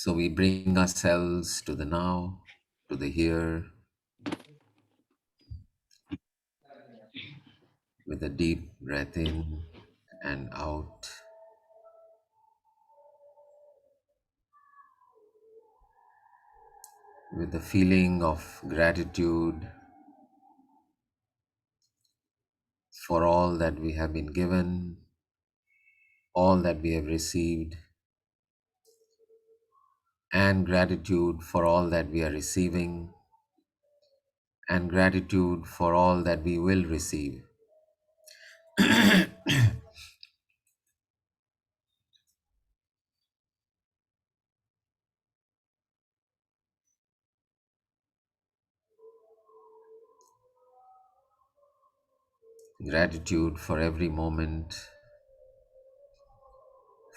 So we bring ourselves to the now, to the here, with a deep breath in and out, with a feeling of gratitude for all that we have been given, all that we have received, and gratitude for all that we are receiving, and gratitude for all that we will receive. Gratitude for every moment,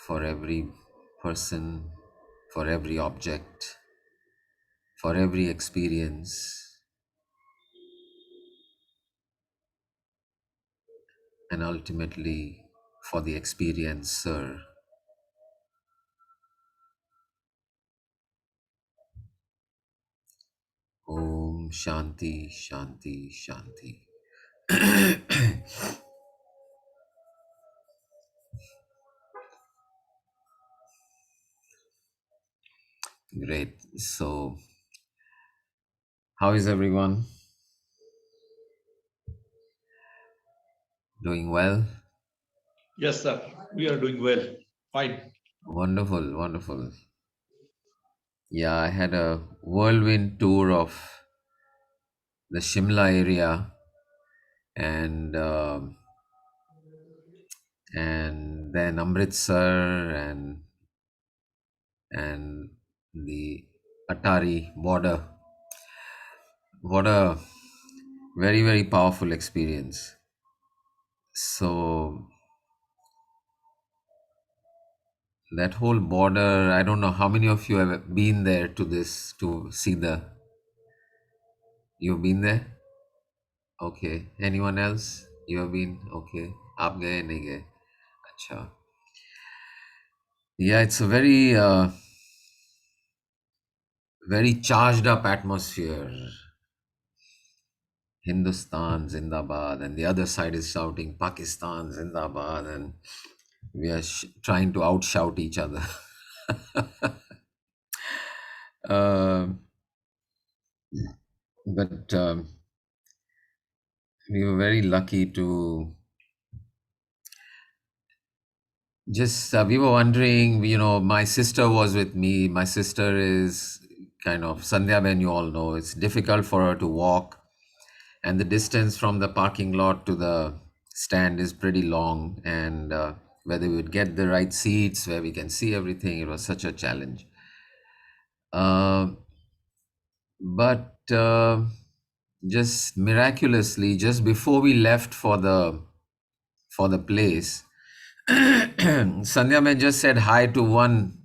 for every person, for every object, for every experience, and ultimately for the experiencer. Om Shanti, Shanti, Shanti. Great. So, how is everyone? Doing well? Yes, sir. We are doing well. Fine. Wonderful, wonderful. Yeah, I had a whirlwind tour of the Shimla area, and and then Amritsar and the Atari border. What a very, very powerful experience. So that whole border, I don't know how many of you have been there to see the, you've been there? Okay. Anyone else? You have been? Okay. आप गए नहीं गए? अच्छा. Yeah, it's a very, very charged up atmosphere. Hindustan Zindabad, and the other side is shouting Pakistan Zindabad, and we are trying to outshout each other. Um but we were very lucky to just, we were wondering, my sister was with me. My sister is kind of, Sandhya, when you all know, it's difficult for her to walk, and the distance from the parking lot to the stand is pretty long, and whether we would get the right seats where we can see everything, it was such a challenge. Uh, but just miraculously, just before we left for the place, Sandhya man just said hi to one.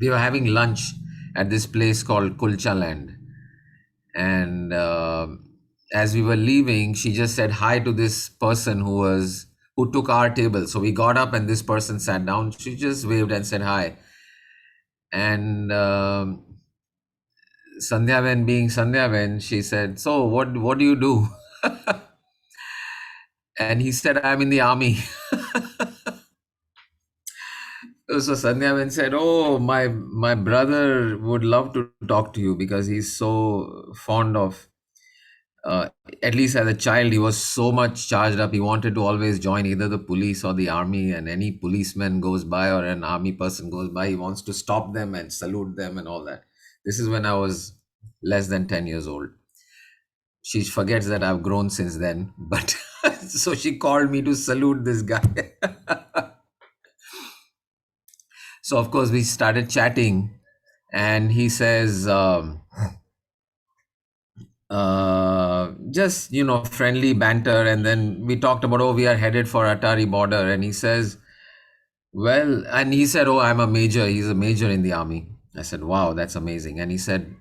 We were having lunch at this place called Kulcha Land, and as we were leaving, she just said hi to this person who took our table. So we got up, and this person sat down. She just waved and said hi, and Sandhya, being Sandhya, she said, "So what do you do?" And he said, "I'm in the army." So Sandhya said, "Oh, my brother would love to talk to you because he's so fond of." At least as a child, he was so much charged up. He wanted to always join either the police or the army. And any policeman goes by or an army person goes by, he wants to stop them and salute them and all that. This is when I was less than 10 years old. She forgets that I've grown since then. But so she called me to salute this guy. So, of course, we started chatting. And he says, just friendly banter, and then we talked about, oh, we are headed for Atari border, and he says, well, and he said, oh, I'm a major. He's a major in the army. I said, wow, that's amazing. And he said,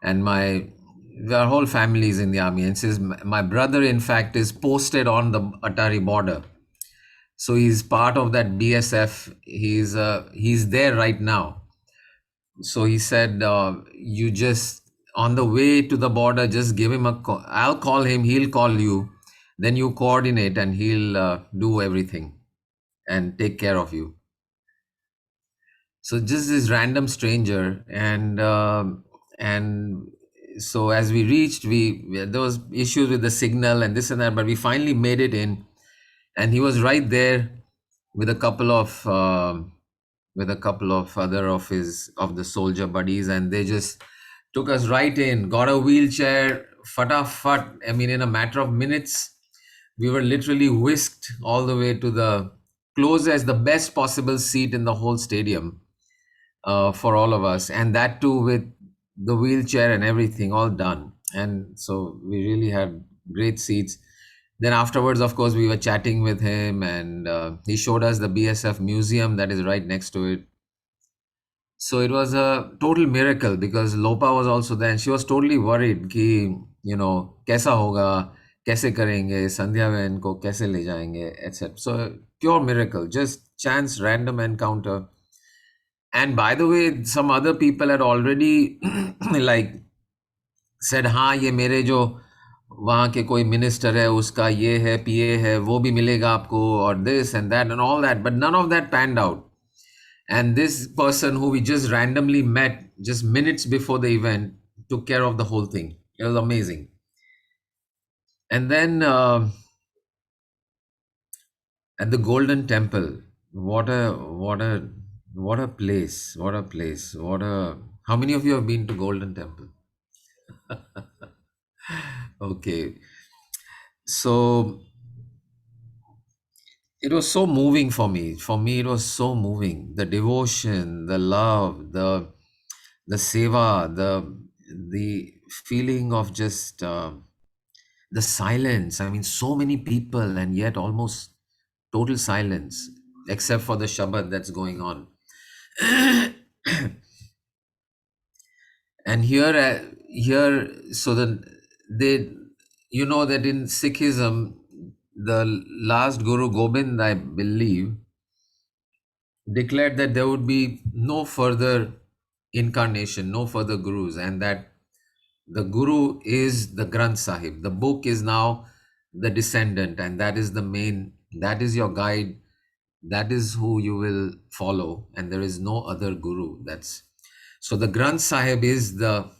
and our whole family is in the army, and says, my brother in fact is posted on the Atari border, so he's part of that BSF. He's there right now. So he said, you just on the way to the border, just give him a call. I'll call him, he'll call you. Then you coordinate and he'll do everything and take care of you. So just this random stranger, and so as we reached, there was issues with the signal and this and that, but we finally made it in, and he was right there with a couple of other of the soldier buddies, and they just took us right in, got a wheelchair, fatafat. I mean, in a matter of minutes, we were literally whisked all the way to the closest, the best possible seat in the whole stadium for all of us, and that too with the wheelchair and everything all done. And so we really had great seats. Then afterwards, of course, we were chatting with him, and he showed us the BSF museum that is right next to it. So it was a total miracle because Lopa was also there, and she was totally worried कि कैसा होगा, कैसे करेंगे, संध्या बहन को कैसे ले जाएंगे, etc. So pure miracle, just chance, random encounter. And by the way, some other people had already like said, हाँ ये मेरे जो वहाँ के कोई मिनिस्टर है उसका ये है, पीए है, वो भी मिलेगा आपको, और this and that and all that, but none of that panned out. And this person who we just randomly met just minutes before the event took care of the whole thing. It was amazing. And then at the Golden Temple, what a place! What a place! What a How many of you have been to Golden Temple? Okay, so it was so moving for me. For me, it was so moving. The devotion, the love, the seva, the feeling of just the silence. I mean, so many people, and yet almost total silence, except for the Shabbat that's going on. And so that they, that in Sikhism, the last Guru Gobind, I believe, declared that there would be no further incarnation, no further gurus, and that the guru is the Granth Sahib. The book is now the descendant, and that is the main, that is your guide, that is who you will follow, and there is no other guru. That's so the Granth Sahib is the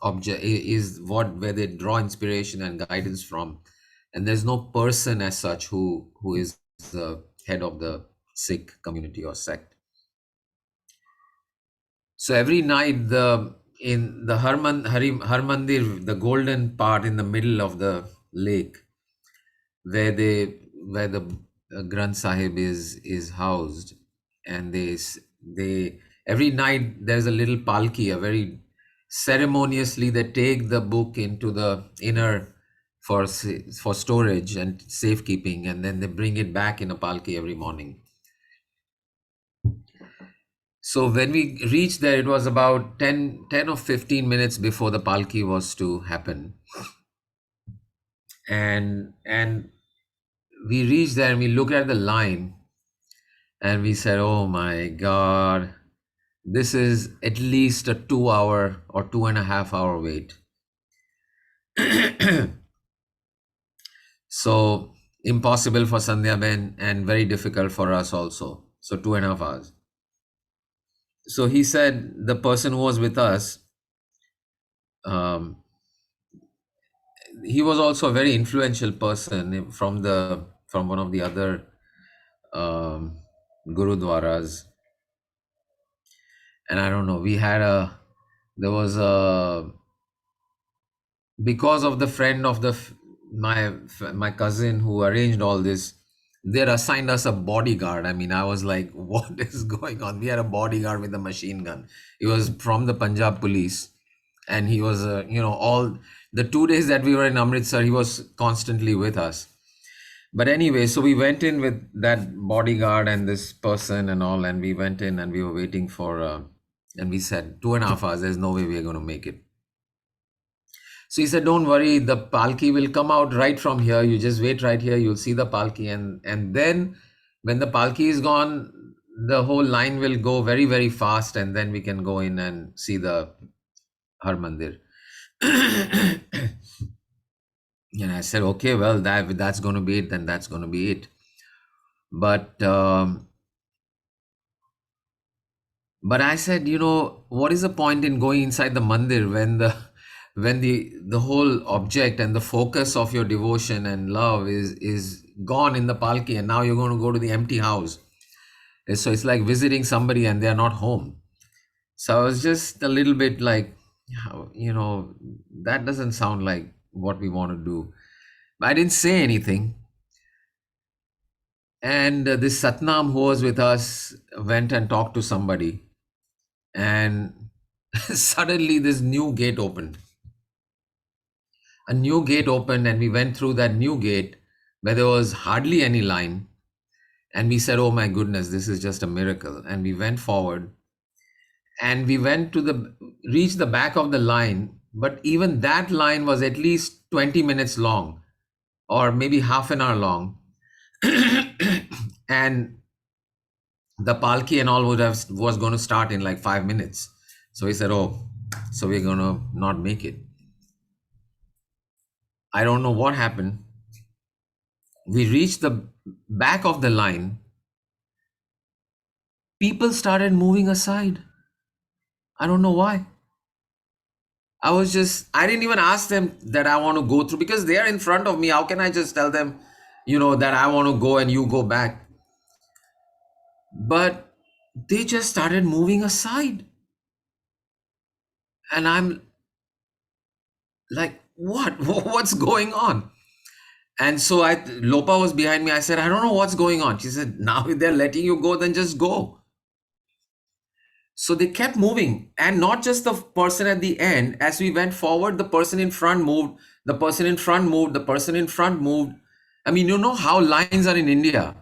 object, is what where they draw inspiration and guidance from, and there's no person as such who is the head of the Sikh community or sect. So every night, in the Harmandir, the golden part in the middle of the lake, where the Granth Sahib is housed, and they every night there's a little palki, a very ceremoniously they take the book into the inner for storage and safekeeping, and then they bring it back in a palki every morning. So when we reached there, it was about 10 or 15 minutes before the palki was to happen. And we reached there and we looked at the line and we said, oh my God, this is at least a 2 hour or 2.5 hour wait. So impossible for Sandhya Ben and very difficult for us also. So 2.5 hours. So he said, the person who was with us, um, he was also a very influential person from one of the other um, gurudwaras. And I don't know, there was a, because of the friend of my cousin who arranged all this, they had assigned us a bodyguard. I mean, I was like, what is going on? We had a bodyguard with a machine gun. He was from the Punjab police, and he was all the 2 days that we were in Amritsar, he was constantly with us. But anyway, so we went in with that bodyguard and this person and all, and we went in and we were waiting for and we said 2.5 hours, there's no way we're going to make it. So he said, don't worry, the palki will come out right from here. You just wait right here. You'll see the palki. And then when the palki is gone, the whole line will go very, very fast, and then we can go in and see the Har Mandir. And I said, okay, well, that's going to be it, then that's going to be it. But I said, what is the point in going inside the mandir when the whole object and the focus of your devotion and love is gone in the palki, and now you're going to go to the empty house. So it's like visiting somebody and they're not home. So I was just a little bit like, that doesn't sound like what we want to do. But I didn't say anything. And this Satnam who was with us went and talked to somebody, and suddenly this new gate opened. A new gate opened, and we went through that new gate where there was hardly any line. And we said, oh my goodness, this is just a miracle. And we went forward, and we went to reached the back of the line. But even that line was at least 20 minutes long, or maybe half an hour long. And the palki and all was going to start in like 5 minutes. So we said, oh, so we're going to not make it. I don't know what happened. We reached the back of the line. People started moving aside. I don't know why. I didn't even ask them that I want to go through, because they're in front of me. How can I just tell them, that I want to go and you go back? But they just started moving aside. And I'm like, what? What's going on? And so Lopa was behind me. I said, I don't know what's going on. She said, now if they're letting you go, then just go. So they kept moving, and not just the person at the end. As we went forward, the person in front moved, the person in front moved, the person in front moved. I mean, you know how lines are in India.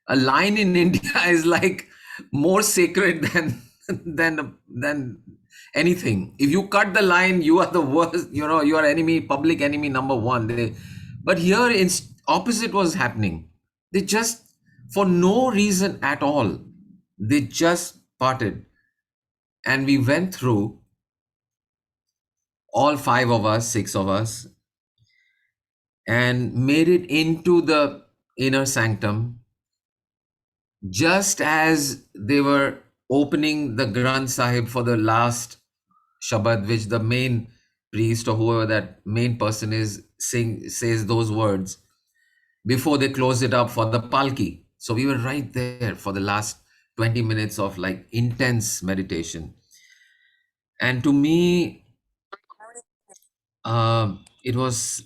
A line in India is like more sacred than anything. If you cut the line, you are the worst. You are enemy, public enemy number one. But here, opposite was happening. They just, for no reason at all, they just parted, and we went through, all five of us, six of us, and made it into the inner sanctum just as they were opening the Granth Sahib for the last Shabad, which the main priest or whoever that main person is says those words before they close it up for the palki. So we were right there for the last 20 minutes of like intense meditation. And to me, it was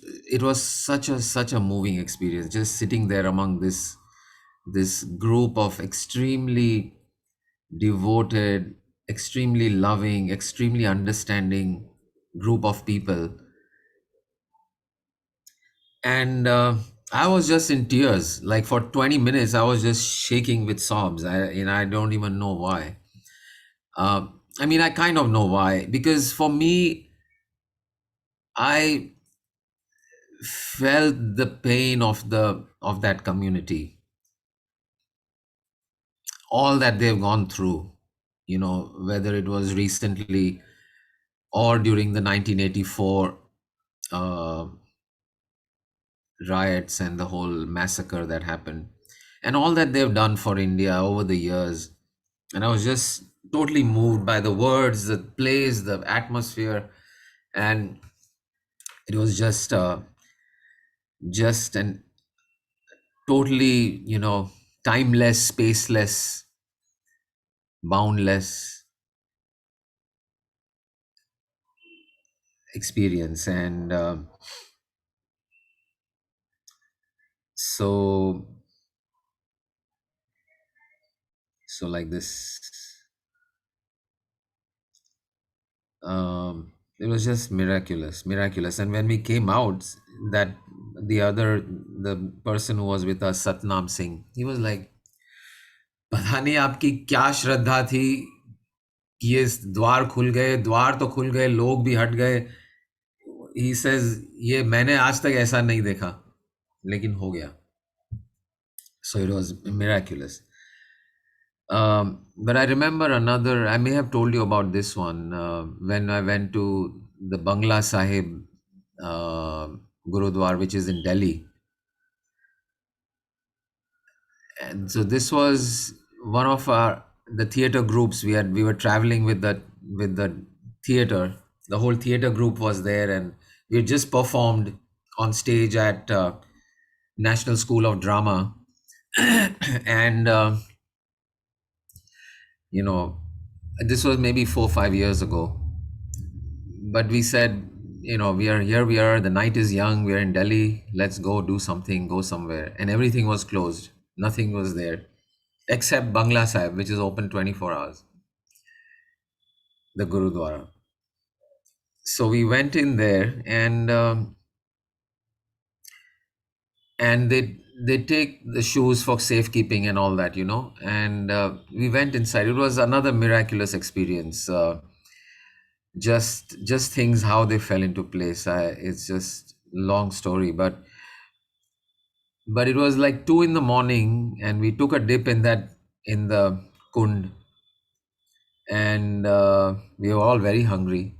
such a moving experience, just sitting there among this group of extremely devoted, extremely loving, extremely understanding group of people. And I was just in tears. Like for 20 minutes, I was just shaking with sobs. I don't even know why. I mean, I kind of know why, because for me, I felt the pain of that community, all that they've gone through. Whether it was recently or during the 1984 uh, riots and the whole massacre that happened, and all that they've done for India over the years. And I was just totally moved by the words, the plays, the atmosphere. And it was just an totally, timeless, spaceless, boundless experience. And so like this, it was just miraculous. And when we came out, that the person who was with us, Satnam Singh, he was like, पता नहीं आपकी क्या श्रद्धा थी कि ये द्वार खुल गए, द्वार तो खुल गए, लोग भी हट गए. ही सेज, ये मैंने आज तक ऐसा नहीं देखा, लेकिन हो गया. So it was miraculous. But I remember another, I may have told you about this one when I went to the Bangla Sahib uh, Gurudwar, which is in Delhi. And so this was one of the theater groups we were traveling with the theater. The whole theater group was there, and we had just performed on stage at National School of Drama. And you know, this was maybe 4 or 5 years ago. But we said, we are here, we are, the night is young, we are in Delhi, let's go do something, go somewhere. And everything was closed, nothing was there except Bangla Sahib, which is open 24 hours, the Gurudwara. So we went in there, and they take the shoes for safekeeping and all that, and we went inside. It was another miraculous experience. Just things how they fell into place. It's just long story, but it was like 2 in the morning, and we took a dip in the kund, and we were all very hungry.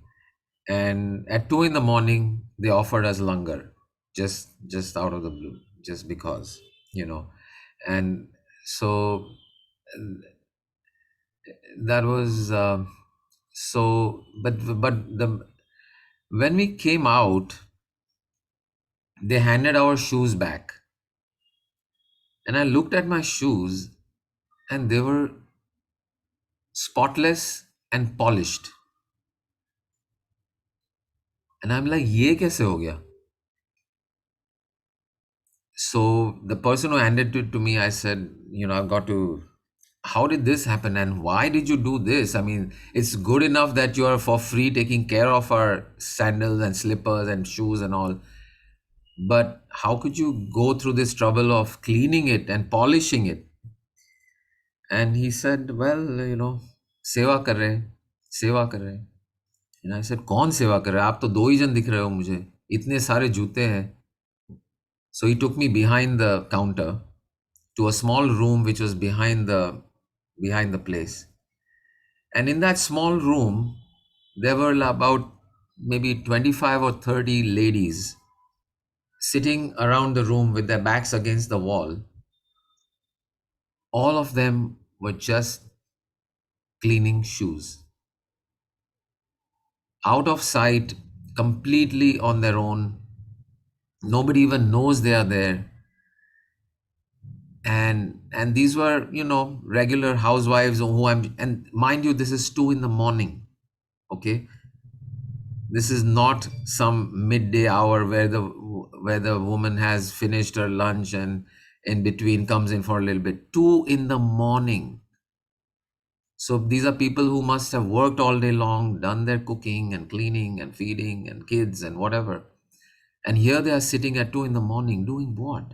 And at 2 in the morning, they offered us langar, just out of the blue, just because, and so that was so. But the when we came out, they handed our shoes back, and I looked at my shoes, and they were spotless and polished. And I'm like, ye kaise ho gaya? So the person who handed it to me, I said, I've got to, how did this happen and why did you do this? I mean, it's good enough that you are for free taking care of our sandals and slippers and shoes and all. But how could you go through this trouble of cleaning it and polishing it? And he said, well, सेवा कर रहे हैं, सेवा कर रहे हैं. And I said, कौन सेवा कर रहा है? आप तो दो ही जन दिख रहे हो मुझे. इतने सारे जूते हैं. So he took me behind the counter to a small room which was behind the place. And in that small room, there were about maybe 25 or 30 ladies sitting around the room with their backs against the wall. All of them were just cleaning shoes, out of sight, completely on their own. Nobody even knows they are there. And these were, regular housewives who I'm, and mind you, this is 2 in the morning. Okay, this is not some midday hour where the woman has finished her lunch and in between comes in for a little bit. 2 in the morning. So these are people who must have worked all day long, done their cooking and cleaning and feeding and kids and whatever. And here they are sitting at 2 in the morning doing what?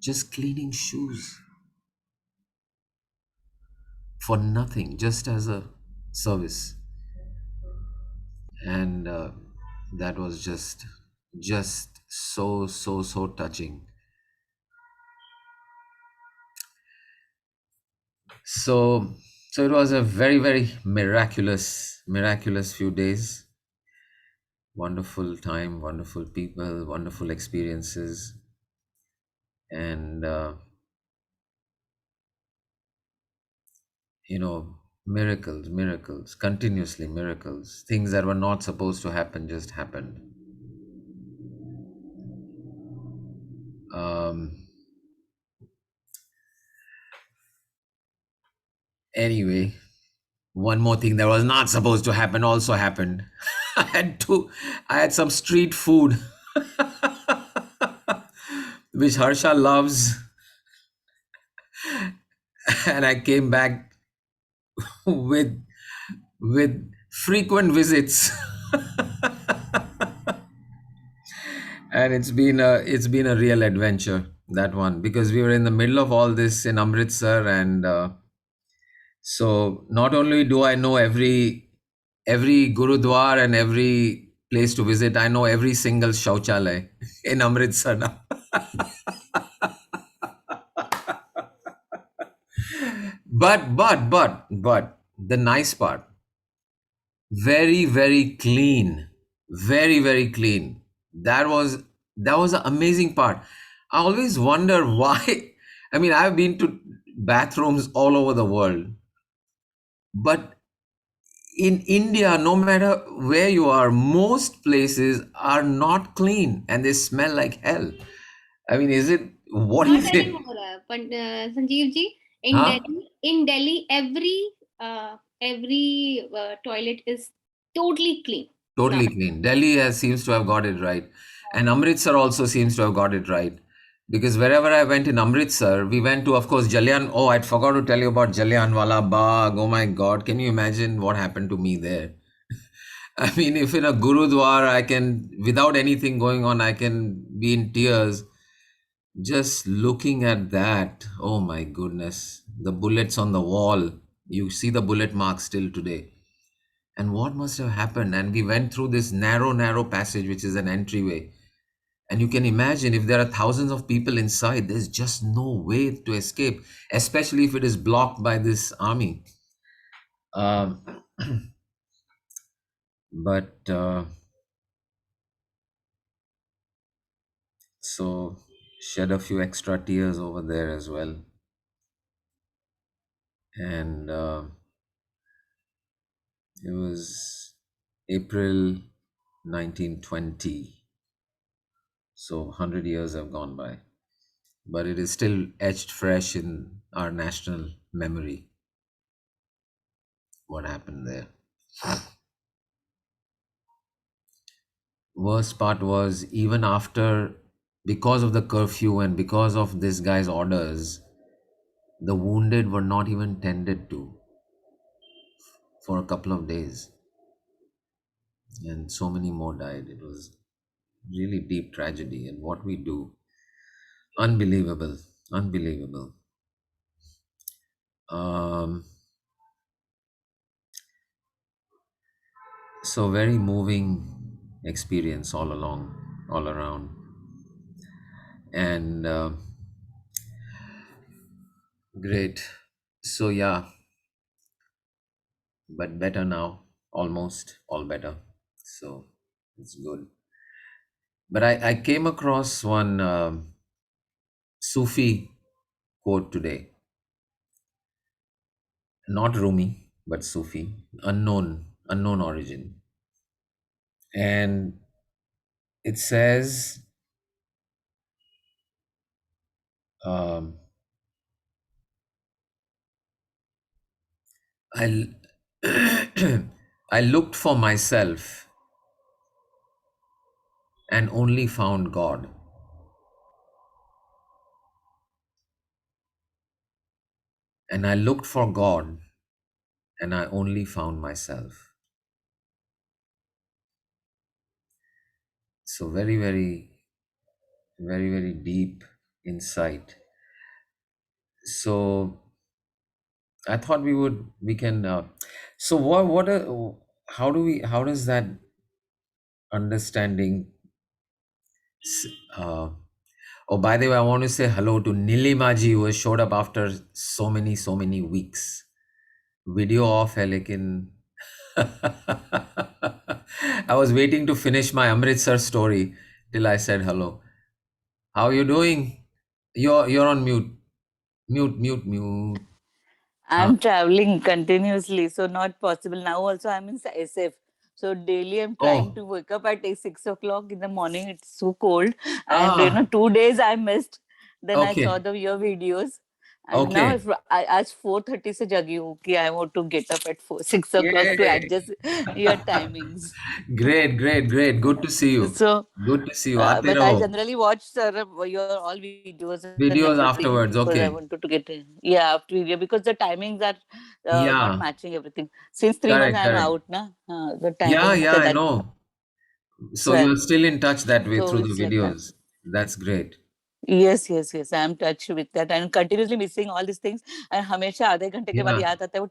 Just cleaning shoes for nothing, just as a service. And that was just so touching. So it was a very miraculous few days. Wonderful time, wonderful people, wonderful experiences, and miracles, continuously miracles. Things that were not supposed to happen just happened. um Anyway, one more thing that was not supposed to happen also happened. I had some street food which Harsha loves, and I came back with frequent visits. And it's been a real adventure, that one, because we were in the middle of all this in Amritsar. And so not only do I know every gurudwar and every place to visit, I know every single shauchalay in Amritsar now. but the nice part, very, very clean, very, very clean. That was the amazing part. I always wonder why. I mean, I've been to bathrooms all over the world, but in India, no matter where you are, most places are not clean and they smell like hell. I mean, is it, what Not is it? anymore, but Sanjeevji, Huh? In Delhi, every toilet is totally clean now. Totally clean. Delhi seems to have got it right. And Amritsar also seems to have got it right. Because wherever I went in Amritsar, we went to, of course, Jallian. Oh, I forgot to tell you about Jallianwala Bagh. Oh my God. Can you imagine what happened to me there? I mean, if in a Gurudwara, I can, without anything going on, I can be in tears just looking at that. Oh my goodness. The bullets on the wall. You see the bullet marks still today. And what must have happened? And we went through this narrow passage, which is an entryway. And you can imagine if there are thousands of people inside, there's just no way to escape, especially if it is blocked by this army. Um, but so shed a few extra tears over there as well. And it was April 1920. So 100 years have gone by. But it is still etched fresh in our national memory what happened there. Worst part was, even after, because of the curfew and because of this guy's orders, the wounded were not even tended to for a couple of days, and so many more died. It was really deep tragedy, and what we do, unbelievable, unbelievable. Um, so very moving experience all along, all around. And great. So yeah, but better now, almost all better. So it's good. But I came across one Sufi quote today, not Rumi, but Sufi, unknown origin. And it says, um, I, I looked for myself and only found God. And I looked for God and I only found myself. So very deep insight. So I thought we can. So how does that understanding? s- Uh, oh, by the way, I want to say hello to Nilimaji, who has showed up after so many weeks. Video off है लेकिन I was waiting to finish my Amritsar story till I said hello. How are you doing? You're on mute. Mute. Huh? I'm traveling continuously, so not possible. Now also I'm in SF. So daily I'm trying Oh, to wake up at 6 o'clock in the morning. It's so cold. And ah, 2 days I missed. Then I saw okay, your videos. And now okay. if I आज 4:30 से जगी हूँ कि I want to get up at 6 o'clock to Yay! adjust your timings. Great. Good to see you. So, Good to see you. Aate but I raho. generally watch your all videos and Videos everything afterwards. because I Okay. wanted to get yeah after video because the timings are not Yeah. matching everything. Since 3 months Correct. I am Correct. out, na the timings Yeah. I that's know. So why. you're still in touch that way So through the it's like that. videos. That's great. Yes, yes, yes. I'm touched with that and continuously missing all these things. And हमेशा आधे घंटे के बाद Yeah, याद आता है वो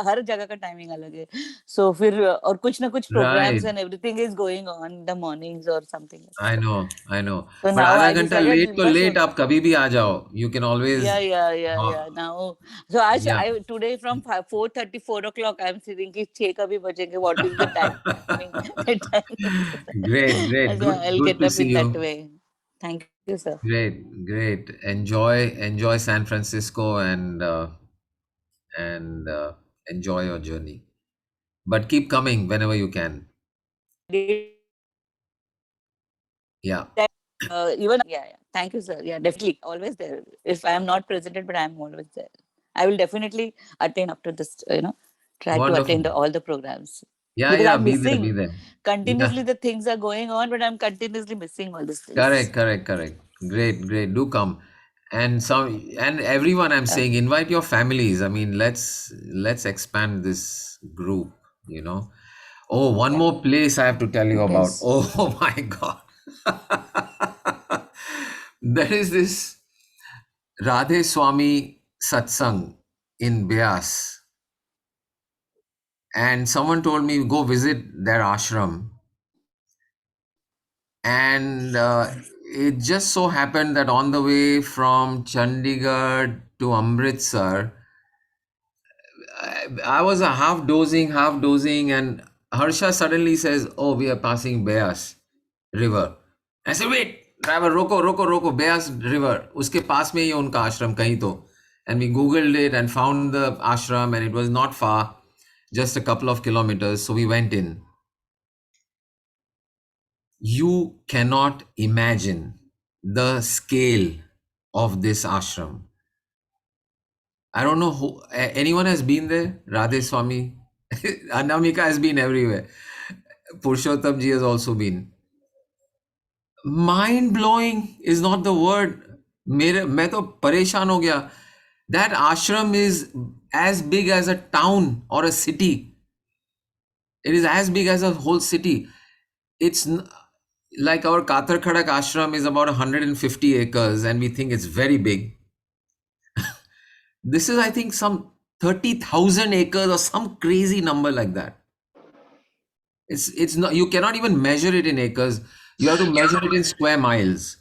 हर जगह का टाइमिंग अलग है. So फिर और कुछ ना कुछ right. programs and everything is going on in the mornings or something like I that. know, I know. So But now आधा I घंटा decided लेट तो बस लेट, आप कभी भी आ जाओ. You can always. yeah. Now, so Yeah. I today from 4:30, 4 o'clock, I'm sitting कि 6 कभी बजेंगे. What is the timing? The Great, timing. great. So I'll Good get to up see in that you. way. Thank you, sir. Great. Enjoy San Francisco and enjoy your journey. But keep coming whenever you can. Yeah. Even yeah. Thank you, sir. Yeah, definitely, always there. If I am not presented, but I am always there. I will definitely attend after this. Try to attend Wonderful. all the programs because Yeah. I'm Be there, be missing. there. Yeah. Continuously, the things are going on, but I'm continuously missing all these things. Correct. Great. Do come. And everyone, I'm Yeah. saying, invite your families. I mean, let's expand this group, you know. Oh, one Yeah. more place I have to tell you about. Yes. Oh my God. There is this Radhe Swami satsang in Beas, and someone told me go visit their ashram. And it just so happened that on the way from Chandigarh to Amritsar, I was a half dozing, and Harsha suddenly says, "Oh, we are passing Beas River." I said, "Wait, driver, roko, Beas River. Uske paas mein hi hai unka ashram kahin to." And we Googled it and found the ashram, and it was not far, just a couple of kilometers. So we went in. You cannot imagine the scale of this ashram. I don't know who anyone has been there. Radhe Swami, Anamika has been everywhere. Purushottam ji has also been. Mind blowing is not the word. मैं तो परेशान हो गया. That ashram is as big as a town or a city. It is as big as a whole city. It's like our Katar Khadak ashram is about 150 acres, and we think it's very big. This is, I think, some 30,000 acres or some crazy number like that. It's not, you cannot even measure it in acres. You have to measure it in square miles.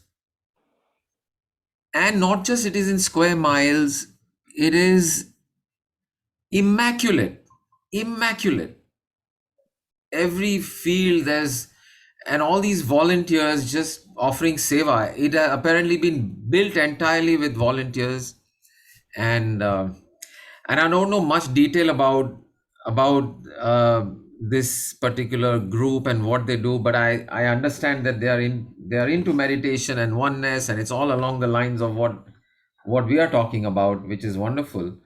And not just it is in square miles, it is immaculate. Immaculate. Every field there's, and all these volunteers just offering seva. It apparently been built entirely with volunteers, and and I don't know much detail about this particular group and what they do, but I understand that they are into meditation and oneness, and it's all along the lines of what we are talking about, which is wonderful.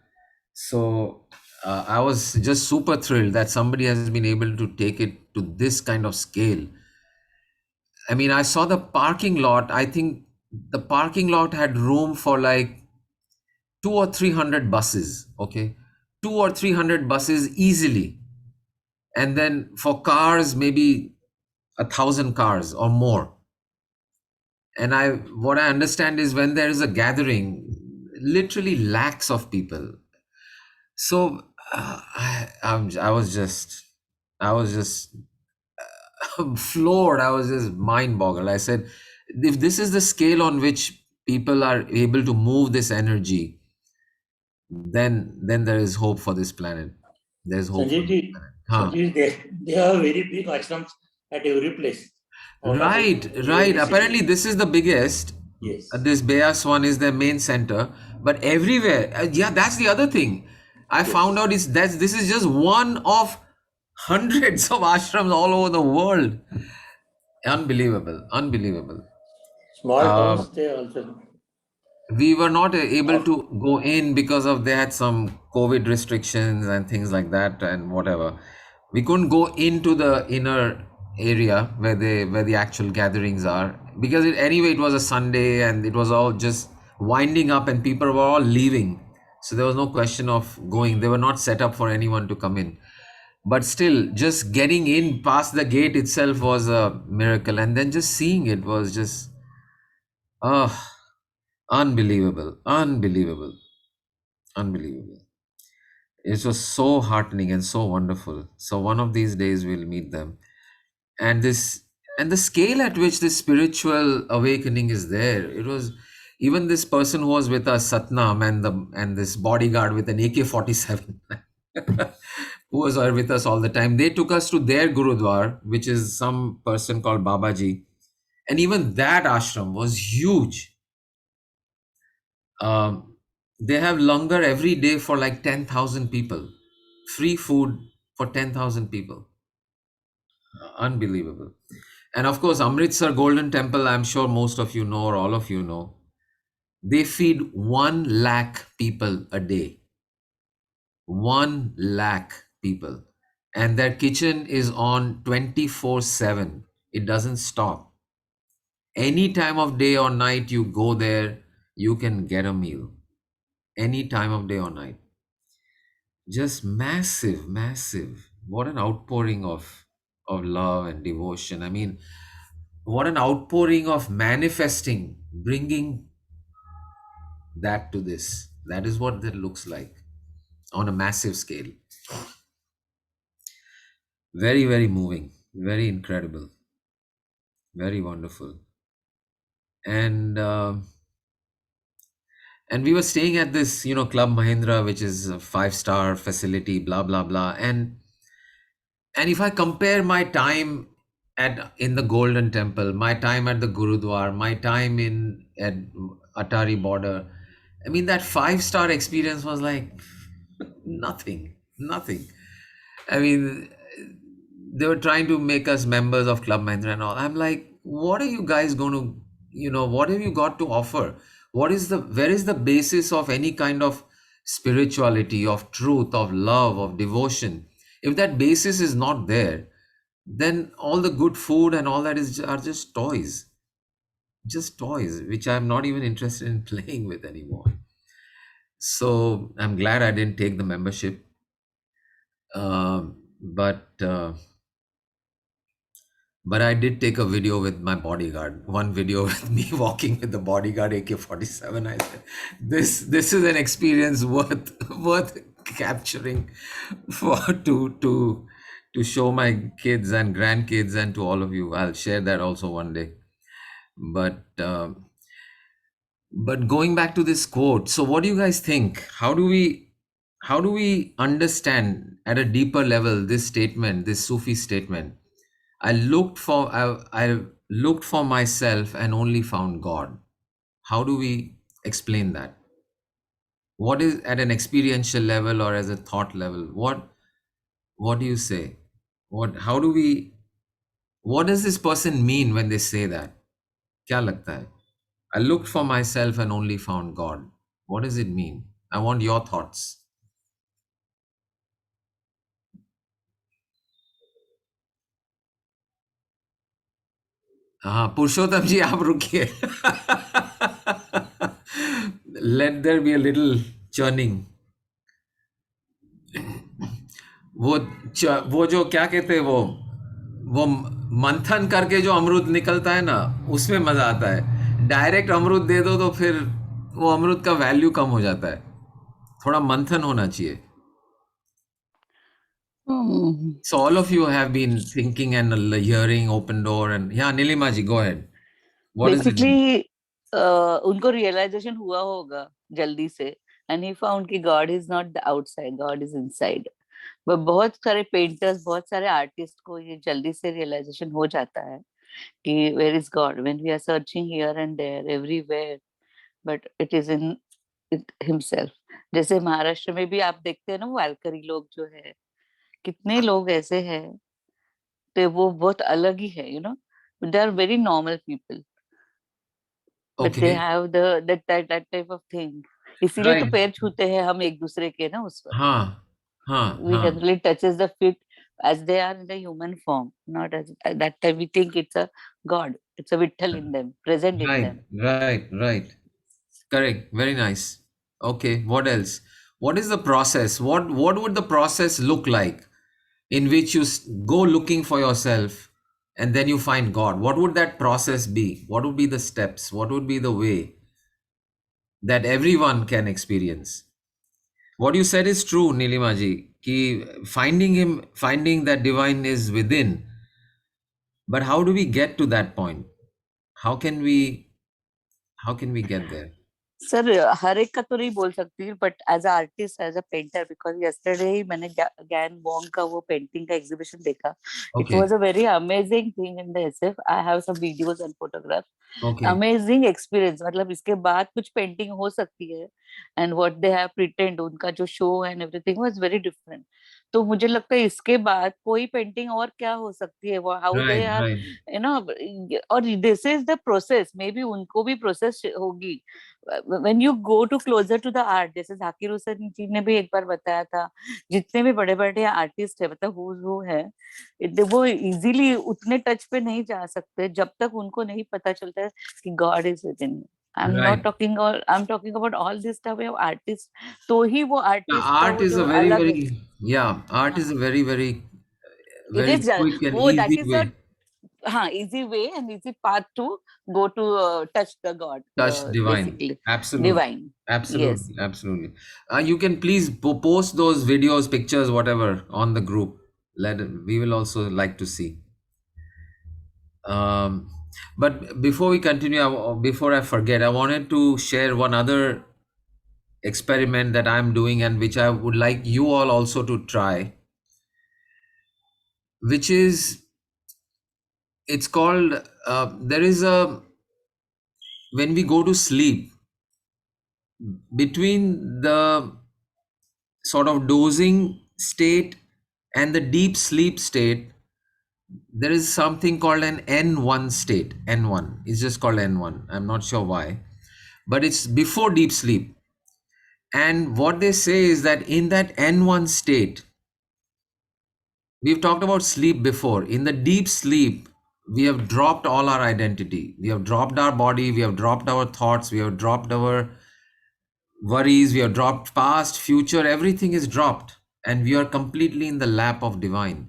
So I was just super thrilled that somebody has been able to take it to this kind of scale. I mean, I saw the parking lot. I think the parking lot had room for like 2 or 300 buses. Okay, 2 or 300 buses easily, and then for cars maybe 1,000 cars or more. And what I understand is when there is a gathering, literally lakhs of people. So I was just floored. I was just mind boggled. I said, if this is the scale on which people are able to move this energy, then there is hope for this planet. There's hope for this Sanjivji, planet. Huh. Sanjivji, they have very big ashrams at every place. Out of Right. every Apparently, city. this is the biggest. Yes. This Beas one is their main center, but everywhere. Yeah, that's the other thing. I found Yes. out this is just one of hundreds of ashrams all over the world. Unbelievable. Small Uh, towns, they also. we were not able Of, to go in because of they had some COVID restrictions and things like that and whatever. We couldn't go into the inner area where the actual gatherings are because anyway it was a Sunday and it was all just winding up and people were all leaving. So there was no question of going. They were not set up for anyone to come in. But still, just getting in past the gate itself was a miracle, and then just seeing it was just, oh. Unbelievable, unbelievable, unbelievable. It was so heartening and so wonderful. So one of these days we'll meet them. And this and the scale at which this spiritual awakening is there, it was even this person who was with us, Satnam, and this bodyguard with an AK-47 who was with us all the time. They took us to their Gurudwar, which is some person called Babaji. And even that ashram was huge. Um, they have langar every day for like 10,000 people. Free food for 10,000 people. Unbelievable. And of course, Amritsar Golden Temple, I'm sure most of you know, or all of you know, they feed 1 lakh people a day. 1 lakh people. And their kitchen is on 24/7. It doesn't stop. Any time of day or night you go there, you can get a meal. Any time of day or night. Just massive, massive. What an outpouring of love and devotion. I mean, what an outpouring of manifesting, bringing that to this. That is what that looks like on a massive scale. Very, very moving, very incredible, very wonderful. And we were staying at this, Club Mahindra, which is a 5-star facility, blah blah blah. And if I compare my time in the Golden Temple, my time at the Gurudwar, my time at Atari border, I mean that 5-star experience was like nothing, nothing. I mean, they were trying to make us members of Club Mahindra and all. I'm like, what are you guys going to, what have you got to offer? Where is the basis of any kind of spirituality, of truth, of love, of devotion? If that basis is not there, then all the good food and all that are just toys, which I'm not even interested in playing with anymore. So I'm glad I didn't take the membership. But I did take a video with my bodyguard. One video with me walking with the bodyguard AK-47. I said, "This is an experience worth capturing to show my kids and grandkids and to all of you." I'll share that also one day. But going back to this quote, so what do you guys think? How do we understand at a deeper level this statement, this Sufi statement? I looked for myself and only found God. How do we explain that? What is at an experiential level or as a thought level? What do you say? What does this person mean when they say that? Kya lagta hai? I looked for myself and only found God. What does it mean? I want your thoughts. हाँ पुरुषोत्तम जी आप रुकिए. Let there be a little churning. वो जो क्या कहते हैं वो मंथन करके जो अमृत निकलता है ना, उसमें मजा आता है. डायरेक्ट अमृत दे दो तो फिर वो अमृत का वैल्यू कम हो जाता है. थोड़ा मंथन होना चाहिए. So all of you have been thinking and hearing open door and yeah, Nilima ji, go ahead. What is it? Basically, उनको realization हुआ होगा जल्दी से, and he found कि God is not the outside, God is inside. but बहुत सारे painters, बहुत सारे आर्टिस्ट को ये जल्दी से रियलाइजेशन हो जाता है कि where is God when we are searching here and there everywhere, but it is in it himself. जैसे महाराष्ट्र में भी आप देखते हैं ना, वारकरी लोग जो है, कितने लोग ऐसे हैं, तो वो बहुत अलग ही है, they are very normal people, but they Okay. have that type of thing. इसीलिए तो Right. पैर छूते हैं हम एक दूसरे के ना उस वक्त. हाँ We generally touches the feet as they are in the human form, not as at that time we think it's a God, it's a Vittal in them, present in them. Right. Correct. Very nice. Okay. What else? What is the process? What would the process look like in which you go looking for yourself and then you find God? What would that process be? What would be the steps? What would be the way? that everyone can experience. What you said is true, Nilimaji. Ki finding that divine is within. But how do we get to that point? How can we get there? Sir हर एक का तो नहीं बोल सकती, but as a artist, as a painter, because yesterday ही मैंने Gan Wong का वो पेंटिंग का एग्जीबिशन देखा. It Okay. Was a very amazing thing in the SF. I have some videos and photographs. Okay. Amazing experience. मतलब इसके बाद कुछ पेंटिंग हो सकती है, and what they have printed, उनका जो show and everything was very different. तो मुझे लगता है इसके बाद कोई पेंटिंग और क्या हो सकती है, how they Right, are, right. You know. और this is the process, maybe उनको भी प्रोसेस होगी. when you go to closer to the art, जैसे जाकिर हुसैन जी ने भी एक बार बताया था, जितने भी बड़े बड़े आर्टिस्ट है, मतलब हु है, वो इजीली उतने टच पे नहीं जा सकते जब तक उनको नहीं पता चलता है कि God is with in. Right. I am talking about all this type of artist. तो ही वो Now, आर्टिस्ट का art वो is जो a very, अलग है. very, yeah, art is हाँ, a very, very, it very is, quick and वो that easy is way. हाँ, easy way and easy path to go to touch the God, Touch divine. basically Absolutely. divine. Yes. Absolutely. Absolutely. You can please post those videos, pictures, whatever on the group. We will also like to see. Um, but before we continue, before I forget, I wanted to share one other experiment that I'm doing and which I would like you all also to try, which is, it's called, there is a, when we go to sleep, between the sort of dozing state and the deep sleep state, there is something called an N1 state. N1 is just called N1. I'm not sure why, but it's before deep sleep. And what they say is that in that N1 state, we've talked about sleep before. In the deep sleep, we have dropped all our identity. We have dropped our body. We have dropped our thoughts. We have dropped our worries. We have dropped past, future. Everything is dropped. And we are completely in the lap of divine.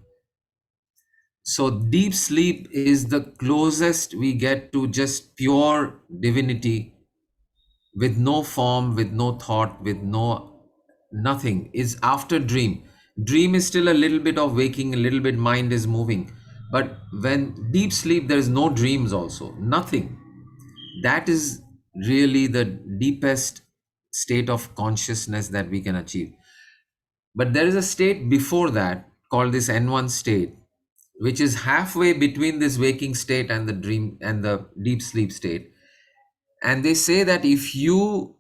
So deep sleep is the closest we get to just pure divinity, with no form, with no thought, with no nothing. Is after dream. Dream is still a little bit of waking, a little bit mind is moving. But when deep sleep, there is no dreams also, nothing. That is really the deepest state of consciousness that we can achieve. But there is a state before that called this N1 state, which is halfway between this waking state and the dream and the deep sleep state. And they say that if you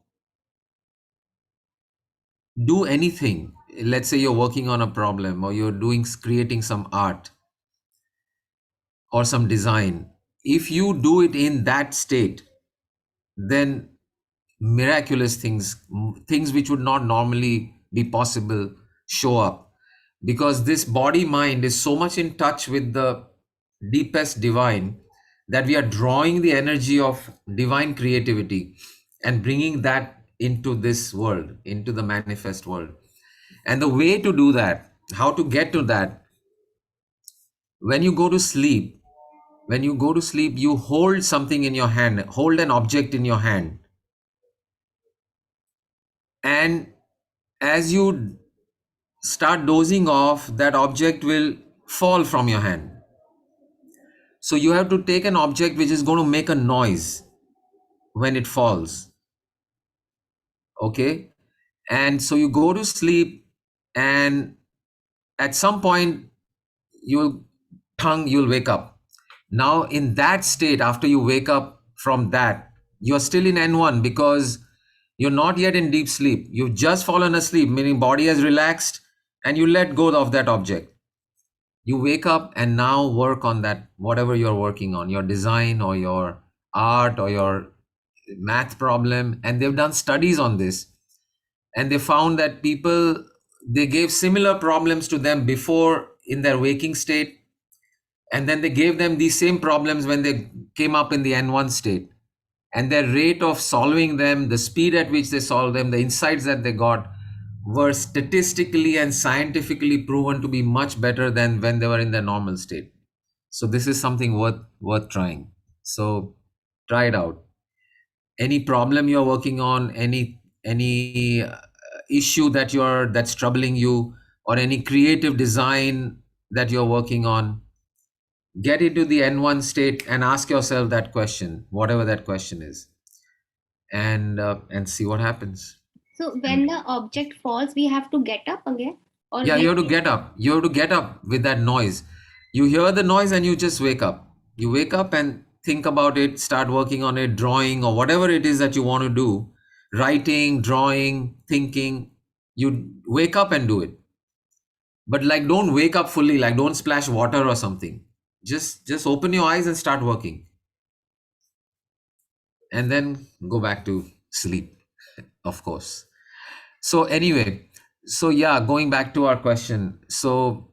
do anything, let's say you're working on a problem or you're creating some art or some design, if you do it in that state, then miraculous things which would not normally be possible, show up, because this body mind is so much in touch with the deepest divine that we are drawing the energy of divine creativity and bringing that into this world, into the manifest world. And the way to do that, how to get to that, when you go to sleep, you hold something in your hand, hold an object in your hand, and as you start dozing off, that object will fall from your hand. So you have to take an object which is going to make a noise when it falls. Okay. And so you go to sleep, and at some point you'll wake up. Now in that state, after you wake up from that, you're still in N1 because you're not yet in deep sleep. You've just fallen asleep, meaning body has relaxed, and you let go of that object. You wake up and now work on that, whatever you're working on, your design or your art or your math problem. And they've done studies on this, and they found that people, they gave similar problems to them before in their waking state, and then they gave them these same problems when they came up in the N1 state, and their rate of solving them, the speed at which they solved them, the insights that they got, were statistically and scientifically proven to be much better than when they were in their normal state. So this is something worth trying. So try it out. any problem you're working on, any issue that's troubling you, or any creative design that you're working on, get into the N1 state and ask yourself that question, whatever that question is, and see what happens. So when the object falls, we have to get up again, or Yeah, like you have to get up. You have to get up with that noise. You hear the noise and you just wake up. You wake up and think about it, start working on it, drawing or whatever it is that you want to do, writing, drawing, thinking. You wake up and do it. But like, don't wake up fully, like don't splash water or something. Just open your eyes and start working. And then go back to sleep, of course. So anyway, so yeah, going back to our question. So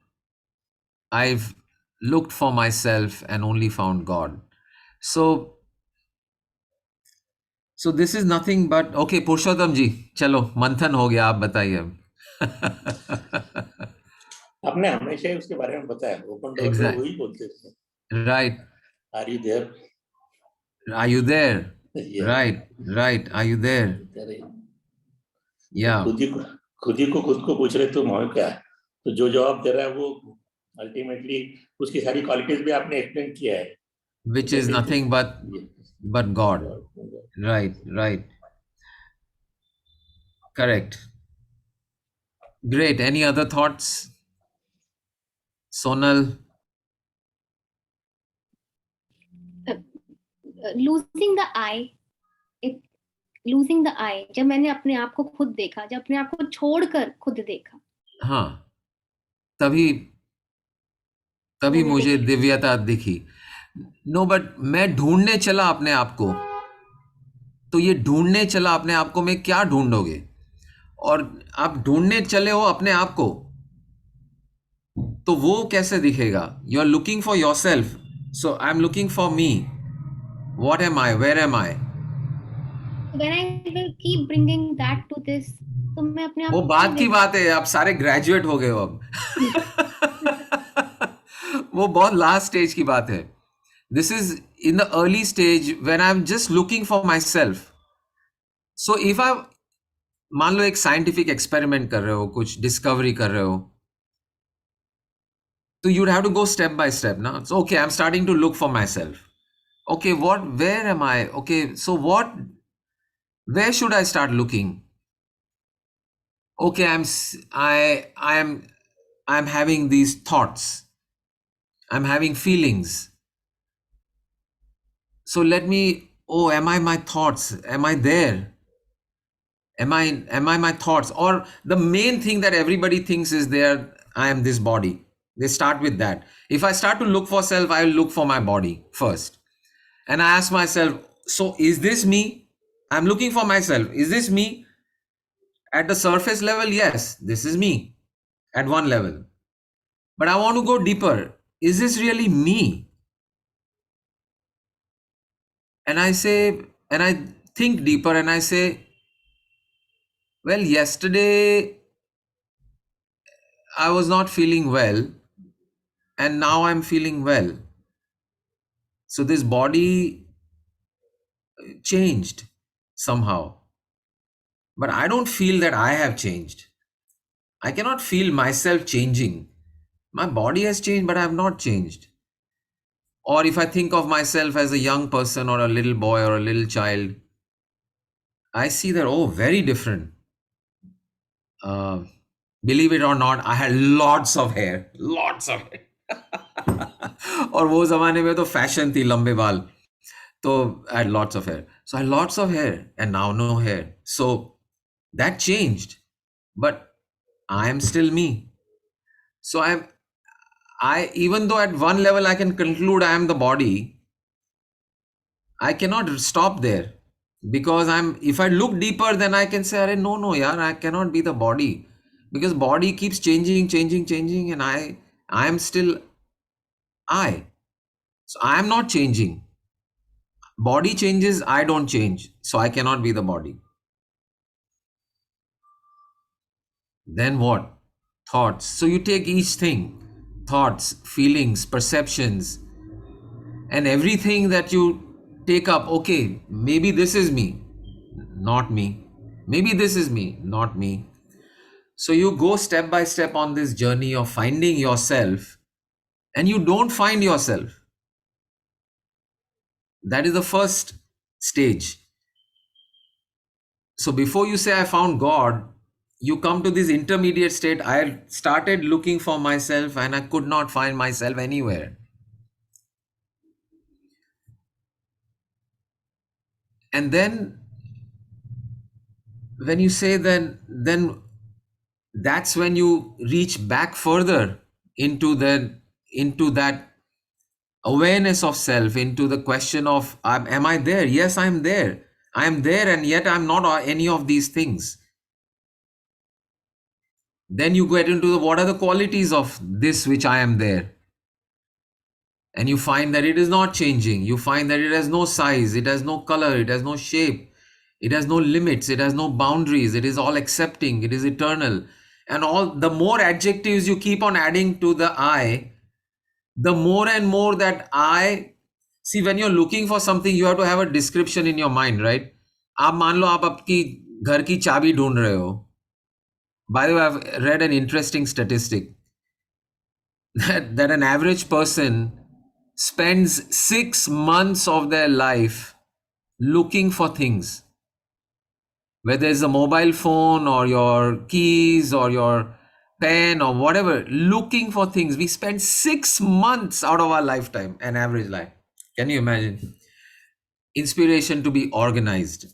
I've looked for myself and only found God. So this is nothing but, okay, पुरुषोत्तम जी, चलो मंथन हो गया, आप बताइए अब. आपने हमेशा ही उसके बारे में बताया, ओपन डोर पे Exact. वही बोलते थे. Right. Are you there? Are you there? Yeah. Right. Are you there? Yeah. खुद ही को पूछ रहे तुम हो क्या, तो जो जवाब दे रहा है वो अल्टीमेटली उसकी सारी क्वालिटीज भी आपने एक्सप्लेन किया है, Which is nothing but God. Right. Correct. Great. Any other thoughts? Sonal? losing the eye. It losing the eye. जब मैंने अपने आप को खुद देखा, जब अपने आप को छोड़कर खुद देखा, हाँ, तभी मुझे दिव्यता दिखी. नो, बट मैं ढूंढने चला अपने आप को. तो ये ढूंढने चला अपने आप को में क्या ढूंढोगे? और आप ढूंढने चले हो अपने आप को, तो वो कैसे दिखेगा? You are looking for yourself. So I am looking for me. What am I? Where am I? when I will keep bringing that to this, तो मैं अपने आप वो को बात की बात है, आप सारे ग्रेजुएट हो गए हो अब. वो बहुत लास्ट स्टेज की बात है. This is in the early stage when I am just looking for my self. So if I, मान लो एक साइंटिफिक एक्सपेरिमेंट कर रहे हो, कुछ डिस्कवरी कर रहे हो, तो you'd have to go step by step now. So okay, I'm starting to look for myself. Okay, where am I? Okay, so where should I start looking? Okay, I'm having these thoughts. I'm having feelings. So am I my thoughts? Am I there? Am I my thoughts? Or the main thing that everybody thinks is there, I am this body. They start with that. If I start to look for self, I will look for my body first. And I ask myself, so is this me? I'm looking for myself. Is this me? At the surface level, yes, this is me at one level. But I want to go deeper. Is this really me? And I think deeper and I say, well, yesterday I was not feeling well and now I'm feeling well. So this body changed somehow. But I don't feel that I have changed. I cannot feel myself changing. My body has changed, but I have not changed. Or if I think of myself as a young person or a little boy or a little child, I see that, oh, very different. Believe it or not, I had lots of hair. और वो जमाने में तो fashion थी लंबे बाल, तो I had lots of hair. So I had lots of hair and now no hair. So that changed, but I am still me. So I even though at one level I can conclude I am the body, I cannot stop there, because if I look deeper, then I can say, no, yaar, I cannot be the body, because body keeps changing, and I am still I. So I am not changing. Body changes, I don't change. So I cannot be the body. Then what? Thoughts. So you take each thing, thoughts, feelings, perceptions, and everything that you take up, okay, maybe this is me, not me. Maybe this is me, not me. So you go step by step on this journey of finding yourself, and you don't find yourself. That is the first stage. So before you say, I found God, you come to this intermediate state. I started looking for myself and I could not find myself anywhere. And then when you say, then that's when you reach back further into that awareness of self, into the question of, am I there? Yes, I'm there. I am there, and yet I'm not any of these things. Then you get into what are the qualities of this which I am there, and you find that it is not changing. You find that it has no size, it has no color, it has no shape, it has no limits, it has no boundaries, it is all accepting, it is eternal. And all the more adjectives you keep on adding to the I, the more and more that I see. When you're looking for something, you have to have a description in your mind, right? आप मान लो आप आपकी घर की चाबी ढूंढ रहे हो. By the way, I've read an interesting statistic that an average person spends 6 months of their life looking for things, whether it's a mobile phone or your keys or your pen or whatever, looking for things. We spend 6 months out of our lifetime, an average life. Can you imagine? Inspiration to be organized.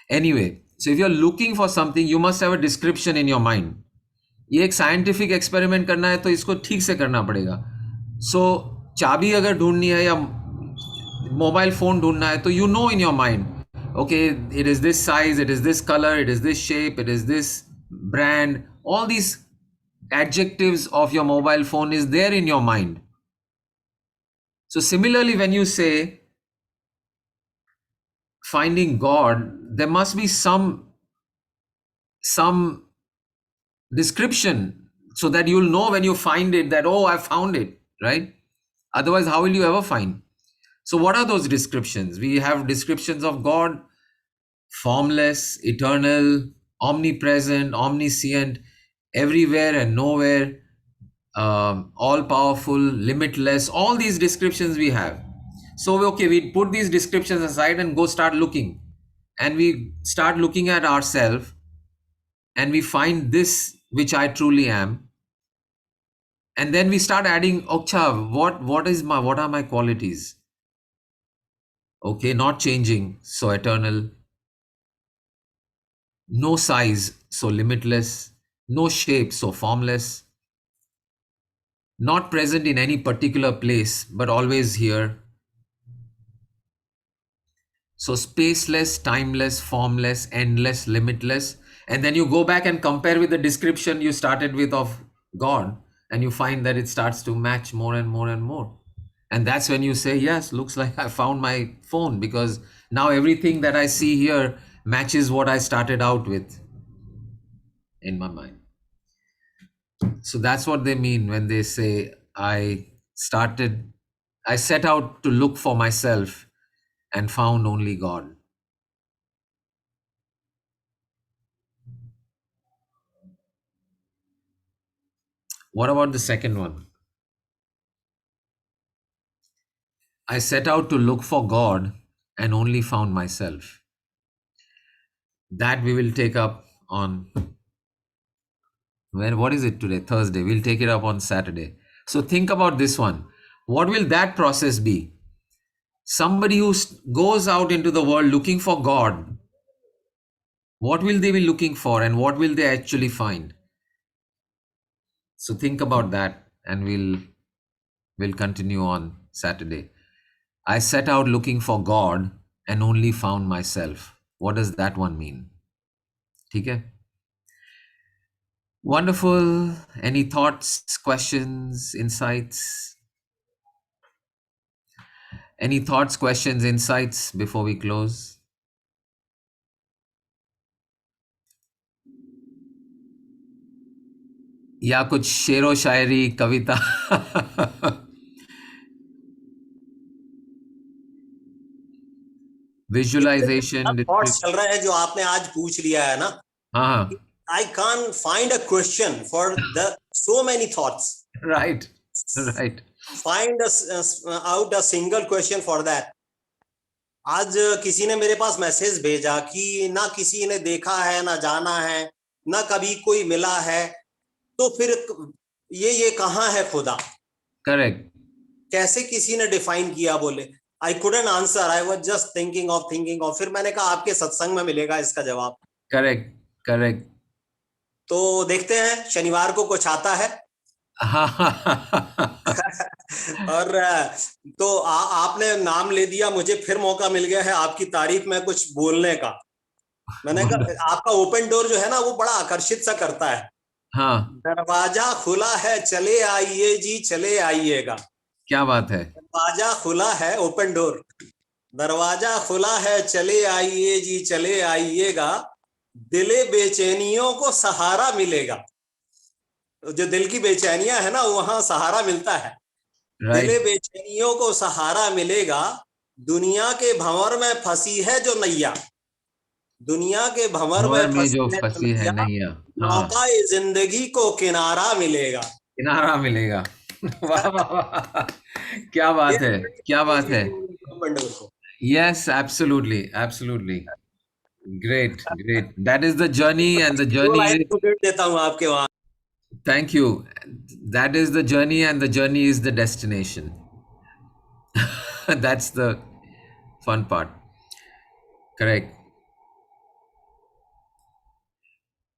Anyway, so if you're looking for something, you must have a description in your mind. ये एक scientific experiment करना है तो इसको ठीक से करना पड़ेगा. सो चाबी अगर ढूंढनी है या मोबाइल फोन ढूंढना है तो you know in your mind, okay, it is this size, it is this color, it is this shape, it is this brand. All these adjectives of your mobile phone is there in your mind. So similarly, when you say finding God, there must be some description so that you'll know when you find it that, oh, I found it, right? Otherwise, how will you ever find? So what are those descriptions? We have descriptions of God: formless, eternal, omnipresent, omniscient, everywhere and nowhere, all powerful, limitless. All these descriptions we have. So okay, we put these descriptions aside and go start looking, and we start looking at ourselves, and we find this which I truly am. And then we start adding, Oksha, what are my qualities? Okay, not changing, so eternal. No size, so limitless. No shape, so formless. Not present in any particular place, but always here. So spaceless, timeless, formless, endless, limitless. And then you go back and compare with the description you started with of God, and you find that it starts to match more and more and more. And that's when you say, yes, looks like I found my phone, because now everything that I see here matches what I started out with in my mind. So that's what they mean when they say, I set out to look for myself and found only God. What about the second one? I set out to look for God and only found myself. That we will take up on, what is it today? Thursday. We'll take it up on Saturday. So think about this one. What will that process be? Somebody who goes out into the world looking for God, what will they be looking for and what will they actually find? So think about that, and we'll continue on Saturday. I set out looking for God and only found myself. What does that one mean? Okay? Wonderful. Any thoughts, questions, insights? Any thoughts, questions, insights before we close? या कुछ शेरो शायरी कविता? Visualization. Thoughts चल रहे हैं जो आपने आज पूछ लिया है ना. हाँ. I can't find a question for the so many thoughts. Right. Right. Find out a single question for that. आज किसी ने मेरे पास मैसेज भेजा कि ना किसी ने देखा है, ना जाना है, ना कभी कोई मिला है, तो फिर ये कहाँ है खुदा? Correct. कैसे किसी ने डिफाइन किया? बोले I couldn't answer, I was just thinking of. फिर मैंने कहा आपके सत्संग में मिलेगा इसका जवाब. Correct. Correct. तो देखते हैं शनिवार को कुछ आता है. और तो आपने नाम ले दिया, मुझे फिर मौका मिल गया है आपकी तारीफ में कुछ बोलने का. मैंने कहा आपका ओपन डोर जो है ना वो बड़ा आकर्षित सा करता है. हाँ. दरवाजा खुला है, चले आइए जी, चले आइएगा. क्या बात है. दरवाजा खुला है, ओपन डोर. दरवाजा खुला है, चले आइए जी, चले आइएगा. दिले बेचैनियों को सहारा मिलेगा. जो दिल की बेचैनियां है ना वहां सहारा मिलता है. Right. दिले बेचैनियों को सहारा मिलेगा. दुनिया के भंवर में फंसी है जो नैया. दुनिया के भंवर में में जो फंसी फंसी है नैया. हाँ. नौकाए जिंदगी को किनारा मिलेगा. किनारा मिलेगा. वाह वाह वाह. क्या बात है. क्या बात है. Yes, absolutely, absolutely. Great, great. That is the journey, and the journey is. देता हूँ आपके वहां. Thank you. That is the journey, and the journey is the destination. That's the fun part. Correct.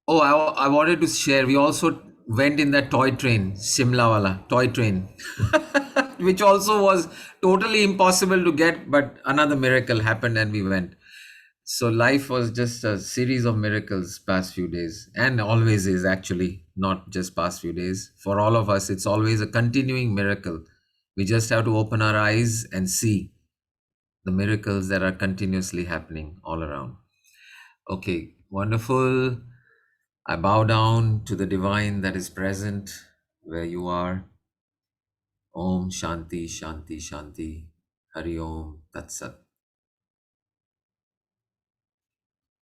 Oh, I wanted to share. We also went in that toy train, Shimla wala toy train, which also was totally impossible to get, but another miracle happened and we went. So life was just a series of miracles past few days, and always is, actually, not just past few days. For all of us, it's always a continuing miracle. We just have to open our eyes and see the miracles that are continuously happening all around. Okay, wonderful. I bow down to the divine that is present where you are. Om Shanti Shanti Shanti. Hari Om Tat Sat.